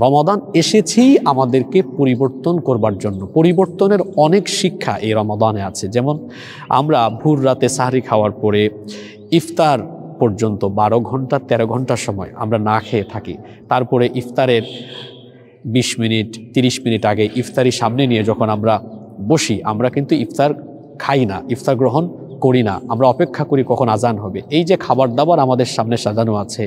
রমাদান এসেছেই আমাদেরকে পরিবর্তন করবার জন্য। পরিবর্তনের অনেক শিক্ষা এই রমাদানে আছে। যেমন আমরা ভোর রাতে সাহরি খাওয়ার পরে ইফতার পর্যন্ত 12 ঘন্টা 13 ঘন্টা সময় আমরা না খেয়ে থাকি। তারপরে ইফতারের 20 মিনিট 30 মিনিট আগে ইফতারি সামনে নিয়ে যখন আমরা বসি, আমরা কিন্তু ইফতার খাই না, ইফতার গ্রহণ করি না, আমরা অপেক্ষা করি কখন আজান হবে। এই যে খাবার দাবার আমাদের সামনে সাজানো আছে,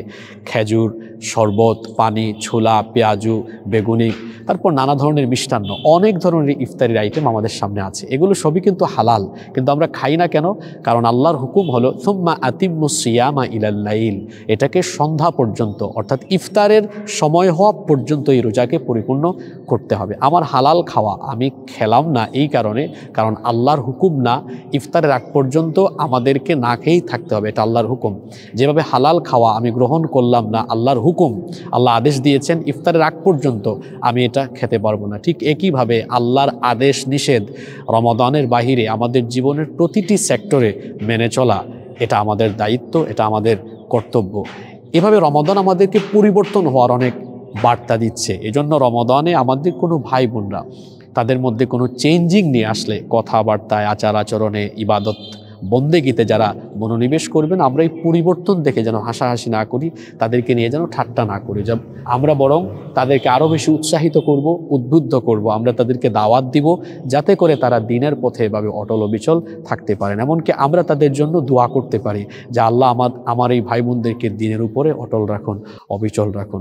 খেজুর, শরবত, পানি, ছোলা, পেঁয়াজু, বেগুনি, তারপর নানা ধরনের মিষ্টান্ন, অনেক ধরনের ইফতারির আইটেম আমাদের সামনে আছে। এগুলো সবই কিন্তু হালাল, কিন্তু আমরা খাই না কেন? কারণ আল্লাহর হুকুম হলো সুম্মা আতিম্মুস সিয়ামা ইলাল লাইল, এটাকে সন্ধ্যা পর্যন্ত অর্থাৎ ইফতারের সময় হওয়া পর্যন্ত এই রোজাকে পরিপূর্ণ করতে হবে। আমার হালাল খাওয়া আমি খেলাম না এই কারণে, কারণ আল্লাহর হুকুম না ইফতারের আগ পর্যন্ত আমাদেরকে না খেয়েই থাকতে হবে, এটা আল্লাহর হুকুম। যেভাবে হালাল খাওয়া আমি গ্রহণ করলাম না, আল্লাহর হুকুম, আল্লাহ আদেশ দিয়েছেন ইফতারের আগ পর্যন্ত আমি এটা খেতে পারবো না, ঠিক একইভাবে আল্লাহর আদেশ নিষেধ রমাদানের বাহিরে আমাদের জীবনের প্রতিটি সেক্টরে মেনে চলা, এটা আমাদের দায়িত্ব, এটা আমাদের কর্তব্য। এভাবে রমাদান আমাদেরকে পরিবর্তন হওয়ার অনেক বার্তা দিচ্ছে। এজন্য রমাদানে আমাদের কোনো ভাই বোনরা তাদের মধ্যে কোনো চেঞ্জিং নিয়ে আসলে, কথাবার্তায়, আচার আচরণে, ইবাদত বন্দেগীতে যারা মনোনিবেশ করবেন, আমরা এই পরিবর্তন দেখে যেন হাসাহাসি না করি, তাদেরকে নিয়ে যেন ঠাট্টা না করি, আমরা বরং তাদেরকে আরও বেশি উৎসাহিত করব, উদ্বুদ্ধ করব, আমরা তাদেরকে দাওয়াত দিব যাতে করে তারা দিনের পথে এভাবে অটল অবিচল থাকতে পারেন। এমনকি আমরা তাদের জন্য দোয়া করতে পারি যে আল্লাহ আমার এই ভাই বোনদেরকে দিনের উপরে অটল রাখুন, অবিচল রাখুন।